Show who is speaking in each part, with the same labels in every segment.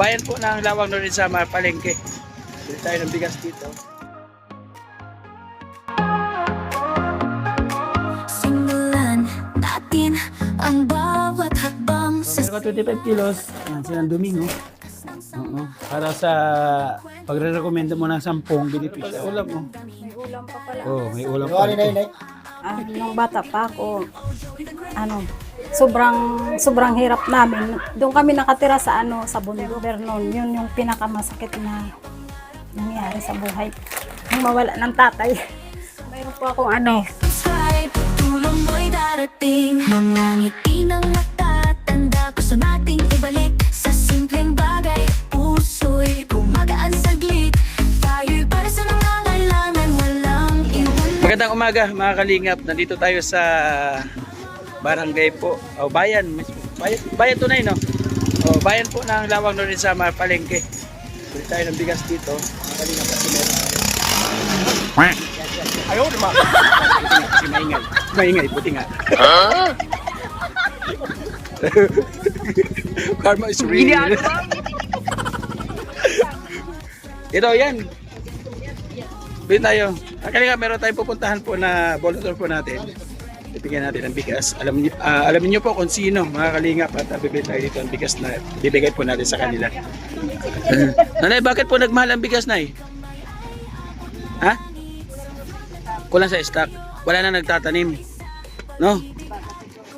Speaker 1: bayan po ng Lawang North Samar, Palengke. Bili tayo ng bigas dito.
Speaker 2: Simulan natin ang bawat hakbang sa
Speaker 1: Meron ka 25 kilos. Yan, silang Domingo. Oo. Para sa pagre-recommenda mo ng 10 benepisyo. Ulam mo.
Speaker 3: May ulam pa pala.
Speaker 1: Oh, may ulam pa.
Speaker 3: Nung bata pa ako, sobrang hirap namin. Doon kami nakatira sa sa bundok. Vernon, yun yung pinakamasakit na nangyari sa buhay. Nung mawala ng tatay. Mayroon po akong
Speaker 2: subscribe. Tulong mo'y darating. Mga ngiti ng mata, tanda ko sa nating ibalik. Sa simpleng bagay, puso'y gumagaan saglit. Tayo'y para sa nangangailangan, walang iwan.
Speaker 1: Magandang umaga mga kalingap. Nandito tayo sa barangay po. O bayan. Bayan tunay, no? O bayan po ng Lawang North Samar, Palengke. Bili tayo ng bigas dito. Mga kalingap kasi meron tayo. Ayaw naman. Kasi maingay. Maingay, puti nga. Karma is real. Ito, yan. Bili tayo. Ang kalingap, meron tayong pupuntahan po na volunteer po natin. Bibigyan natin ng bigas. Alam niyo po kung sino, mga kalingap, at bibili tayo dito ng bigas na bibigay po natin sa kanila. Nanay, bakit po nagmahal ang bigas, Nay? Ha? Kulang sa stock. Wala na nagtatanim. No?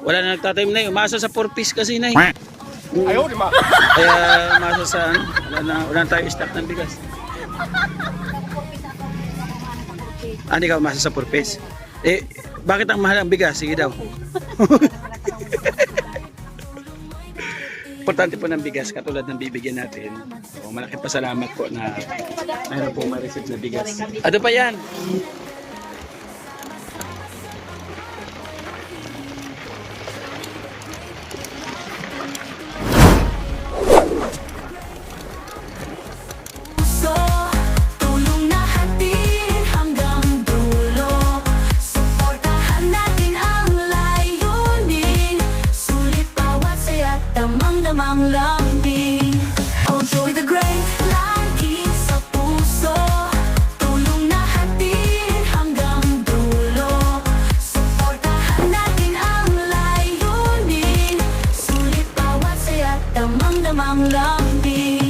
Speaker 1: Wala na nagtatanim, Nay. Umasa sa 4-piece kasi, Nay. Ayaw, di ba? Kaya umasa sa wala na tayo stock ng bigas. Hindi ka umasa sa 4-piece. Bakit ang mahal ang bigas? Sige daw. Importante po ng bigas, katulad ng bibigyan natin. Malaking pasalamat po na mayroon po ma-receive na bigas. Ano pa yan?
Speaker 2: Tulong na hatid hanggang dulo. Suportahan natin ang layunin. Sulit bawat saya't damang-damang lambing. Oh, joy the great, lagi sa puso. Tulong na hatid hanggang dulo. Suportahan natin ang layunin. Sulit bawat saya't damang-damang lambing.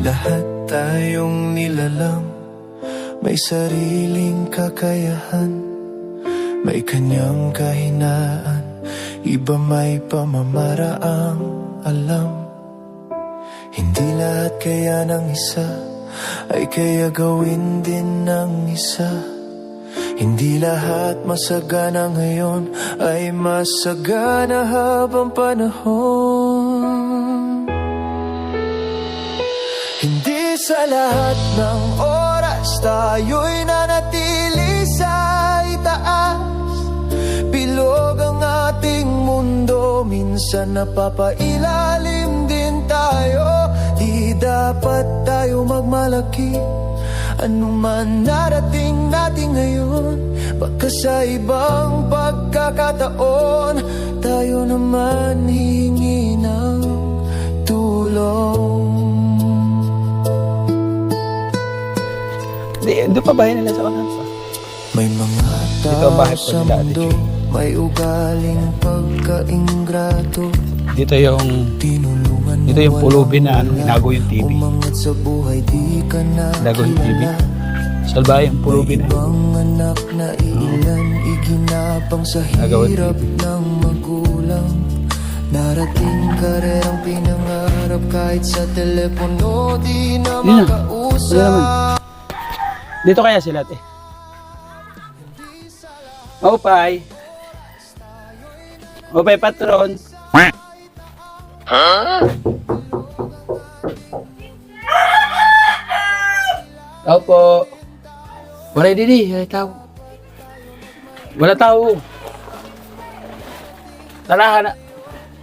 Speaker 4: Lahat tayong nilalang, may sariling kakayahan, may kanyang kahinaan, iba may pamamaraang alam. Hindi lahat kaya ng isa ay kaya gawin din ng isa. Hindi lahat masagana ngayon ay masagana habang panahon. Hindi sa lahat ng oras tayo'y nanatili sa itaas. Bilog ang ating mundo, minsan napapailalim din tayo. Di dapat tayo magmalaki, anuman narating natin ngayon. Baka sa ibang pagkakataon, tayo naman hihingi ng tulong.
Speaker 1: Doon pa bahay nila sa kanan.
Speaker 4: May mga tao sa mundo, may ugaling pagkaingrato.
Speaker 1: Dito yung pulubi na inago yung TV.
Speaker 4: Umangat sa buhay, di ka na
Speaker 1: Inago yung TV. Salba yung pulubi na.
Speaker 4: Ibang anak na ilan, iginapang sa hirap ng magulang. Na Darating karerang pinangarap kahit sa telepono di na
Speaker 1: Yun na.
Speaker 4: makausap.
Speaker 1: Wala naman. Dito kaya sila, te. Opay. Opay, patron. Tao po. Wala didi, wala tao. Wala tao. Tara,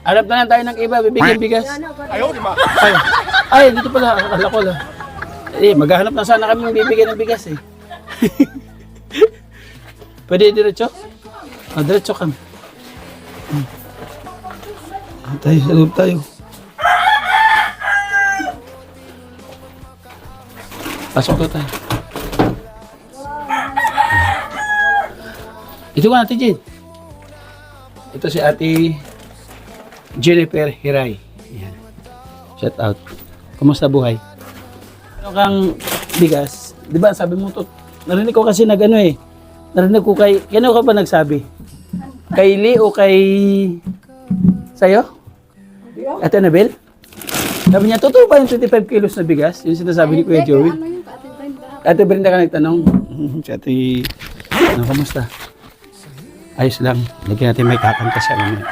Speaker 1: hanap na lang tayo ng iba, bibigyan bigas. Ay, dito pala, akala ko lang. Maghahanap na sana kami ng bibigyan ng bigas eh. Pwede diretso? Diretso kami. Tayo, sa loob tayo. Pasok na tayo. Ito ka natin, Jen. Ito si Ate Jennifer Hiray. Yan. Shout out. Kumusta buhay? Ano kang bigas? Di ba sabi mo to? Narinig ko kasi nag ano eh. Narinig ko kay... Kano ka ba nagsabi? Kay Lee o kay... Sa'yo? Ate Anabel? Sabi niya, totoo ba yung 25 kilos na bigas? Yung sinasabi ni Kuya Joey?
Speaker 3: Ano yung Ate Brenda?
Speaker 1: Ate Brenda ka nagtanong. Si Ate... Ano, kamusta? Ayos lang. Lagyan natin may kakanta siya. Mamaya.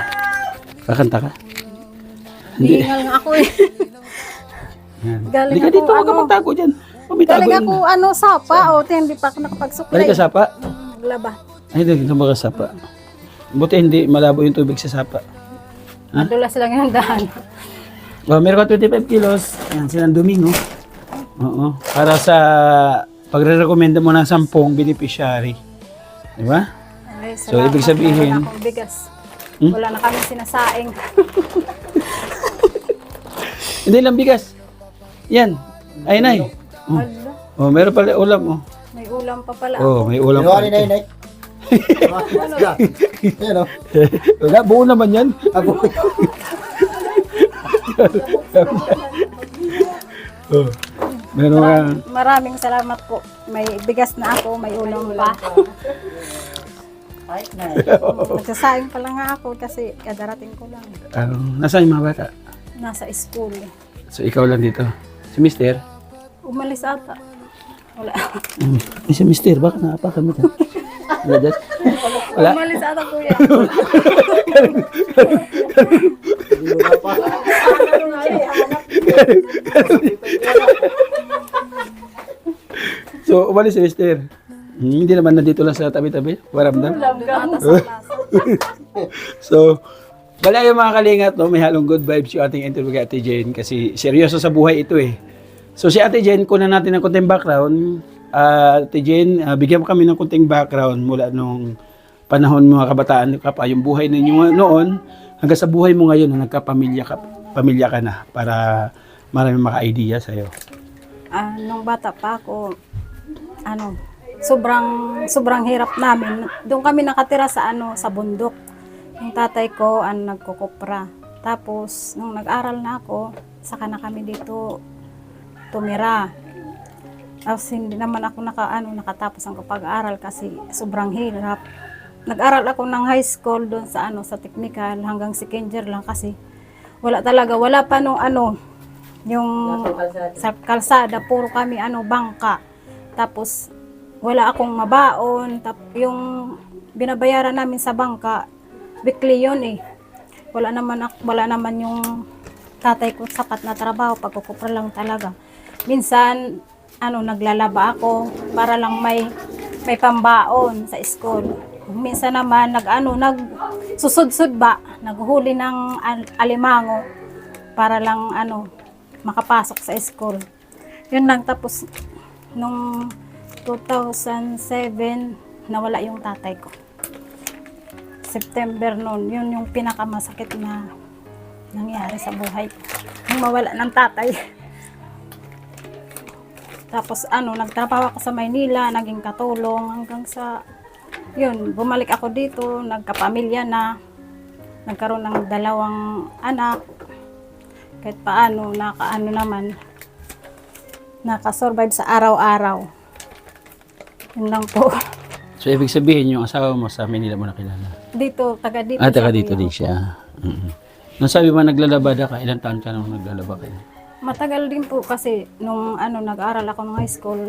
Speaker 1: Kakanta ka? Hindi.
Speaker 3: Hingal nga ako eh.
Speaker 1: Yan.
Speaker 3: Galing
Speaker 1: Hindi ka
Speaker 3: ako,
Speaker 1: dito, huwag ka
Speaker 3: ano,
Speaker 1: magtago dyan. Pumitago
Speaker 3: Galing
Speaker 1: yun.
Speaker 3: ako sapa o hindi pa ako nakapagsuklay.
Speaker 1: Balik ka sapa?
Speaker 3: Maglaba.
Speaker 1: Ay, hindi ka sapa. Buti hindi malabo yung tubig sa sapa. Ha?
Speaker 3: Madulas lang yung daan.
Speaker 1: Well, meron ka 25 kilos. Ayan, silang Domingo. Oo. Para sa pagre-recommenda mo ng 10 beneficiary. Di ba?
Speaker 3: Ay,
Speaker 1: So, ibig sabihin-
Speaker 3: Wala akong bigas.
Speaker 1: Hmm?
Speaker 3: Wala na kami sinasaing.
Speaker 1: Hindi lang bigas. Yan. Ay, nay. Oh.
Speaker 3: Hala,
Speaker 1: Oh, meron pala ulam. Oh,
Speaker 3: may ulam pa pala.
Speaker 1: oh may ulam pa.
Speaker 5: Nay. Yan o.
Speaker 1: Wala, buo naman yan. Oh, meron ka.
Speaker 3: Maraming salamat po. May bigas na ako, may ulam pa. Nagsasaing pa lang nga ako kasi kadarating ko lang.
Speaker 1: Nasaan yung mga bata?
Speaker 3: Nasa school.
Speaker 1: So, ikaw lang dito. Si Mister?
Speaker 3: Umalis ata. Wala.
Speaker 1: Si Mister, baka naapakan mo dyan. Wala dyan? Wala?
Speaker 3: Umalis ata kuya.
Speaker 1: So, umalis si Mister. Hindi naman nandito lang sa tabi-tabi. Waramdam.
Speaker 3: Ata sa plaza.
Speaker 1: So, wala yung mga kalingat, no? May halong good vibes yung ating interview kay Ate Jane kasi seryoso sa buhay ito eh. So, si Ate Jane, kunan natin ng konting background. Ate Jane, bigyan mo kami ng konting background mula nung panahon mga kabataan ka pa, yung buhay ninyo noon, hanggang sa buhay mo ngayon na pamilya ka na para marami maka-idea sa'yo.
Speaker 3: Nung bata pa ako, sobrang hirap namin. Doon kami nakatira sa sa bundok. Yung tatay ko nagkukupra. Tapos nung nag-aral na ako, saka na kami dito tumira. Tapos hindi naman ako nakatapos ang pag-aaral kasi sobrang hirap. Nag-aral ako ng high school doon sa sa technical hanggang second year lang kasi wala pa nung yung sa kalsada, puro kami bangka. Tapos wala akong mabaon. Yung binabayaran namin sa bangka, weekly yun eh. Wala naman yung tatay ko sapat na trabaho, pagkukupra lang talaga. Minsan naglalaba ako para lang may pambaon sa school. Minsan naman nagsusud-sud ba, naghuli ng alimango para lang makapasok sa school. Yun lang. Tapos nung 2007 nawala yung tatay ko. September noon, yun yung pinakamasakit na nangyari sa buhay. Nung mawala ng tatay. Tapos nagtrabaho ako sa Maynila, naging katulong hanggang sa bumalik ako dito, nagkapamilya na, nagkaroon ng 2 anak. Kahit paano, naman, nakasurvive sa araw-araw. Yun lang po.
Speaker 1: So, ibig sabihin, yung asawa mo sa Manila mo nakilala?
Speaker 3: Taga dito.
Speaker 1: Taga
Speaker 3: siya,
Speaker 1: dito
Speaker 3: kuya.
Speaker 1: din siya. Nung sabi mo naglalabada ka, ilang taon ka nung naglalaba kayo?
Speaker 3: Matagal din po kasi nung nag-aral ako ng high school,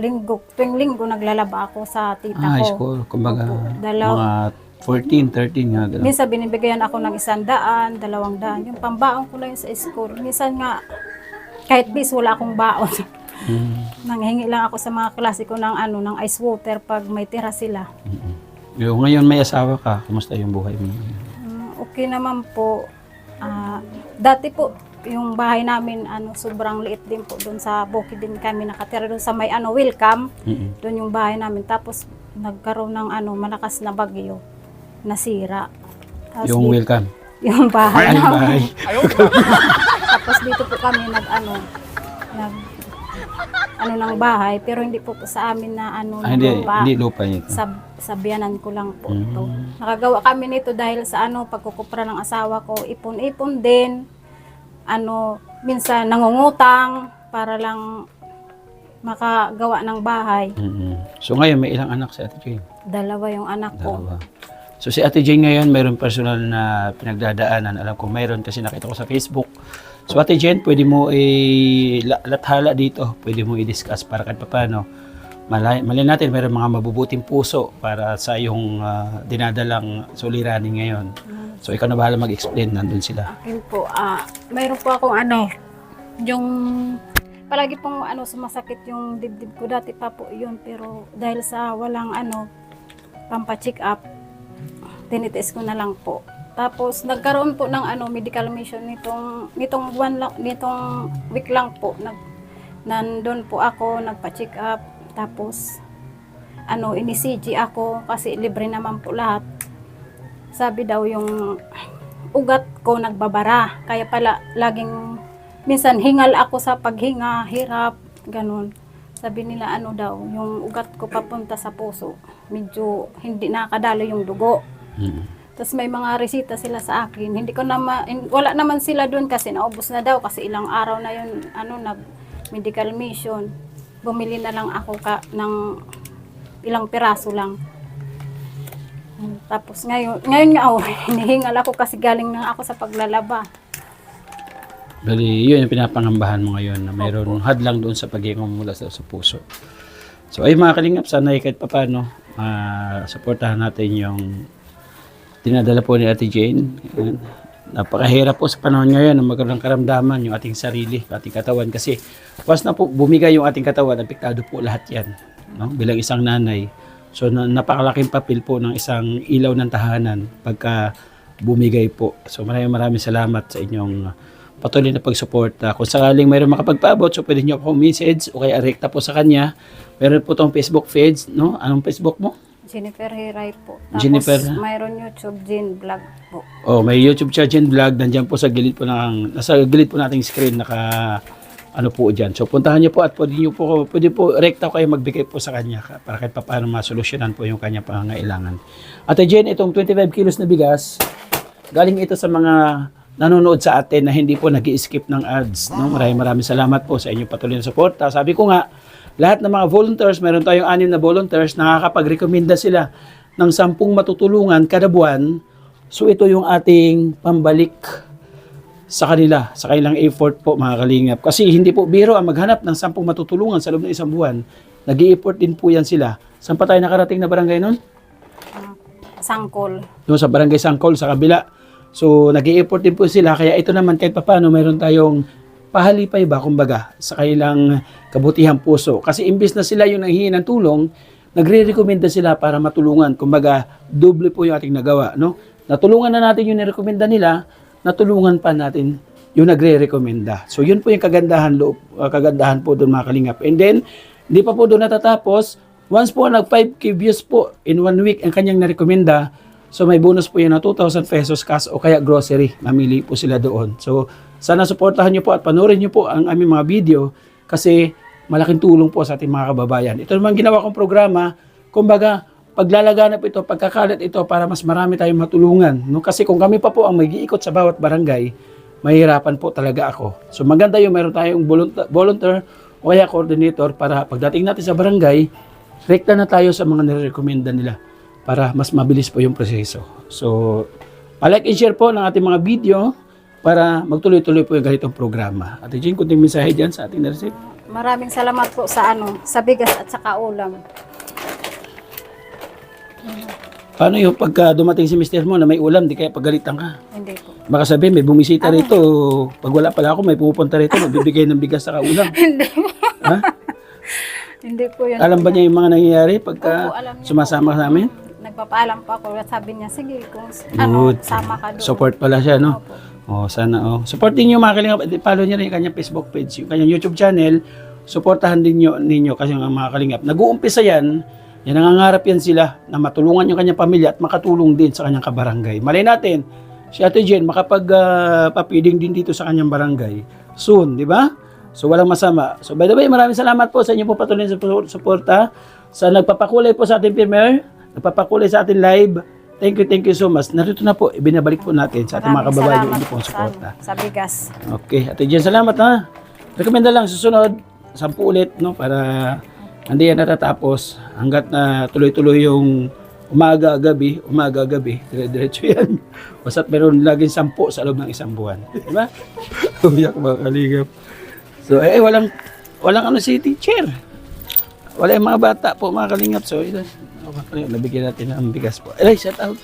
Speaker 3: tuwing linggo naglalaba ako sa tita ko.
Speaker 1: High school, kumbaga
Speaker 3: Opo,
Speaker 1: mga 14, 13 nga gano'n.
Speaker 3: Minsan binibigyan ako ng 100, 200. Yung pambaon ko lang yun sa school. Minsan nga, kahit bis wala akong baon. Nanghingi lang ako sa mga klase ko ng ng ice water pag may tira sila.
Speaker 1: Yung ngayon may asawa ka, kumusta yung buhay mo?
Speaker 3: Okay naman po. Dati po, yung bahay namin, sobrang liit din po. Doon sa bukid din kami nakatira. Doon sa may welcome. Doon yung bahay namin. Tapos, nagkaroon ng malakas na bagyo. Nasira. Tapos
Speaker 1: Yung welcome.
Speaker 3: Yung bahay
Speaker 1: Ay,
Speaker 3: namin.
Speaker 1: bahay.
Speaker 3: Tapos dito po kami ng bahay. Pero hindi po sa amin na
Speaker 1: Hindi lupa nito.
Speaker 3: sa biyanan ko lang po ito. Nakagawa kami nito dahil sa pagkukupra ng asawa ko, ipon-ipon din. Minsan nangungutang para lang makagawa ng bahay.
Speaker 1: So ngayon may ilang anak si Ate Jane?
Speaker 3: 2 yung anak ko.
Speaker 1: Dalawa. So si Ate Jane ngayon mayroon personal na pinagdadaanan. Alam ko mayroon kasi nakita ko sa Facebook. So Ate Jane, pwede mo lathala dito. Pwede mo i-discuss para kahit paano. Malay natin, mayroon mga mabubuting puso para sa iyong dinadalang suliranin ngayon. So, ikaw na bahala mag-explain, nandun sila.
Speaker 3: Akin po, mayroon po akong yung palagi pong sumasakit yung dibdib ko. Dati pa po yun, pero dahil sa walang pampacheck up, tinitiis ko na lang po. Tapos, nagkaroon po ng medical mission nitong week lang po. Nandun po ako, nagpa-check up. Tapos, ini-CG ako kasi libre naman po lahat. Sabi daw yung ugat ko nagbabara. Kaya pala laging, minsan hingal ako sa paghinga, hirap, ganun. Sabi nila daw, yung ugat ko papunta sa puso. Medyo hindi nakadalo yung dugo. Tapos may mga resita sila sa akin. Hindi ko wala naman sila doon kasi naubos na daw kasi ilang araw na yun, nag-medical mission. Bumili na lang ako ng ilang piraso lang. Tapos ngayon nga hinihingal ako kasi galing na ako sa paglalaba.
Speaker 1: Bali, yun yung pinapangambahan mo ngayon na mayroon hadlang doon sa paghinga mula sa puso. So ay mga kalingap, sana kahit paano supportahan natin yung dinadala po ni Ate Jane. Napakahirap po sa panahon ngayon na magkaroon ng karamdaman yung ating sarili, ating katawan. Kasi once na po bumigay yung ating katawan, apektado po lahat yan. No? Bilang isang nanay. So napakalaking papel po ng isang ilaw ng tahanan pagka bumigay po. So maraming salamat sa inyong patuloy na pagsuporta. Kung sakaling mayroon makapagpaabot, so pwede nyo ako message o kaya rekta po sa kanya. Meron po itong Facebook page. No? Anong Facebook mo?
Speaker 3: Jennifer Hiray po. Tapos
Speaker 1: Jennifer.
Speaker 3: mayroon YouTube Jen Vlog po.
Speaker 1: Oh, may YouTube siya, Jen Vlog. Nandiyan po sa gilid po nasa gilid po nating screen po diyan. So puntahan niyo po at pwede po rekta kayo magbigay po sa kanya para kahit paano masolusyonan po yung kanya pangangailangan. At Jen, itong 25 kilos na bigas, galing ito sa mga nanonood sa atin na hindi po nag-i-skip ng ads. No? Maraming salamat po sa inyong patuloy na suporta. Sabi ko nga, lahat ng mga volunteers, meron tayong 6 na volunteers, nakakapag-rekomenda sila ng 10 matutulungan kada buwan. So ito yung ating pambalik sa kanila, sa kanilang effort po mga kalingap. Kasi hindi po biro ang maghanap ng 10 matutulungan sa loob ng isang buwan. Nag-i-effort din po yan sila. Saan pa tayo nakarating na barangay nun?
Speaker 3: Sangkol.
Speaker 1: No, sa barangay Sangkol, sa kabila. So nag-i-effort din po sila. Kaya ito naman kahit paano, mayroon tayong pahalipay ba, kumbaga, sa kanilang kabutihang puso. Kasi imbis na sila yung nanghihingi ng tulong, nagre-recommenda sila para matulungan. Kumbaga, doble po yung ating nagawa. No? Natulungan na natin yung nirekomenda nila, natulungan pa natin yung nagre-recommenda. So, yun po yung kagandahan po doon mga kalingap. And then, hindi pa po doon natatapos. Once po nag 5K views po in 1 week ang kanyang narekomenda, so may bonus po yun na 2,000 pesos cash o kaya grocery. Mamili po sila doon. So, sana suportahan nyo po at panoorin nyo po ang aming mga video kasi malaking tulong po sa ating mga kababayan. Ito naman ginawa kong programa, kumbaga, paglalaganap ito, pagkakalat ito para mas marami tayong matulungan. No? Kasi kung kami pa po ang mag-iikot sa bawat barangay, mahirapan po talaga ako. So maganda yung meron tayong volunteer o kaya coordinator para pagdating natin sa barangay, rekta na tayo sa mga nire-recommenda nila para mas mabilis po yung proseso. So, palike and share po ng ating mga video. para magtuloy-tuloy po yung ganitong programa. Ate Jean, kunting mensahe dyan sa ating na-receive.
Speaker 3: Maraming salamat po sa sa bigas at saka ulam.
Speaker 1: Paano yung pagka dumating si mister mo na may ulam, di kaya pagalitan ka?
Speaker 3: Hindi po.
Speaker 1: Baka sabihin, may bumisita rito. Pag wala pala ako, may pupunta rito, magbibigay ng bigas sa ulam.
Speaker 3: Hindi po.
Speaker 1: Ha?
Speaker 3: Hindi po yun.
Speaker 1: Alam ba niya yung mga nangyayari pagka
Speaker 3: Opo, alam niya
Speaker 1: sumasama sa amin?
Speaker 3: Nagpapaalam po ako at sabi niya, sige, kung
Speaker 1: Good.
Speaker 3: sama ka doon.
Speaker 1: Support pala siya, no?
Speaker 3: Opo.
Speaker 1: Oh, sana, oh. Supportin niyo mga kalingap. Follow niyo rin yung kanyang Facebook page, yung kanyang YouTube channel. Suportahan din ninyo kasi yung mga kalingap. Nag-uumpisa yan, nangangarap yan sila na matulungan yung kanyang pamilya at makatulong din sa kanyang kabarangay. Malay natin, si Ate Jen makapag-papiling din dito sa kanyang barangay soon, di ba? So walang masama. So by the way, maraming salamat po sa inyo po patuloy sa suporta. Sa nagpapakulay po sa ating premiere, nagpapakulay sa ating live. Thank you so much. Narito na po, ibinabalik po natin sa ating mga
Speaker 3: Maraming
Speaker 1: kababayan
Speaker 3: salamat
Speaker 1: yung pong suporta.
Speaker 3: sa bigas.
Speaker 1: Okay, Ate Jen, salamat ha. Recommenda lang susunod, 10 ulit, no, para hindi yan natatapos hanggat na tuloy-tuloy yung umaga-gabi, dire-diretso yan. Basta't meron laging 10 sa loob ng isang buwan. Di ba? Uyak mga kalingap. So, walang ano si teacher. Wala yung mga bata po, mga kalingap. So, ito, nabigyan natin ng bigas po. Shout out.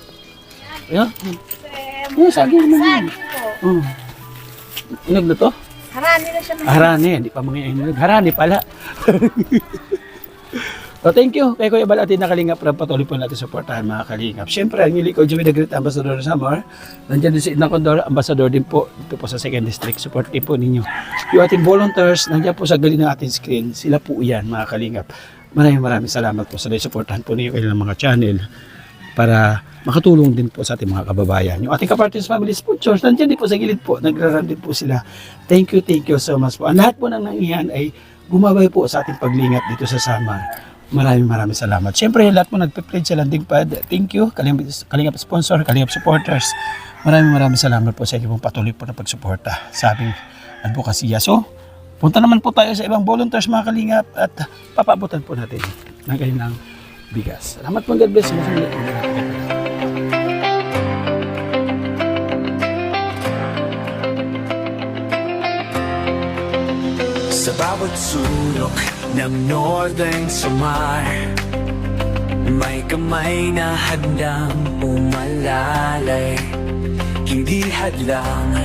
Speaker 1: Ayan. Saging naman. Inog na to?
Speaker 3: Harani na siya.
Speaker 1: Harani, hindi pa mga inog. Harani pala. So, thank you kay Kuya Bal at nakalingap para patuloy po natin supportahan mga kalingap. Siyempre, ang nili ko, Joey the Great Ambassador Samar. Nandiyan din si Idna Condor, Ambassador din po dito po sa 2nd District. Support din po ninyo. Yung ating volunteers, nandiyan po sa gali ng ating screen. Sila po yan mga kalingap. Maraming salamat po sa supportahan po ninyo kailang mga channel para makatulong din po sa ating mga kababayan. Yung ating Kapartins Family Sponsors, nandiyan din po sa gilid po. Nagraran din po sila. Thank you so much po. Ang lahat po ng nangihan ay gumabay po sa ating paglingap dito sa Samar. Maraming salamat. Siyempre, lahat po nagpe-pledge sa landing pad. Thank you. Kalingap sponsor, kalingap supporters. Maraming salamat po sa inyo pong patuloy po na pagsuporta sa aming advokasya. So, punta naman po tayo sa ibang volunteers mga kalingap at papaabutan po natin ng kanilang bigas. Salamat po. God bless.
Speaker 5: Sa bawat sulok ng Northern Samar, may kamay na handang umalalay. Hindi hadlang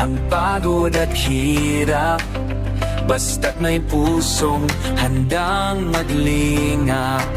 Speaker 5: ang pagod at hirap, basta't may pusong handang maglingap.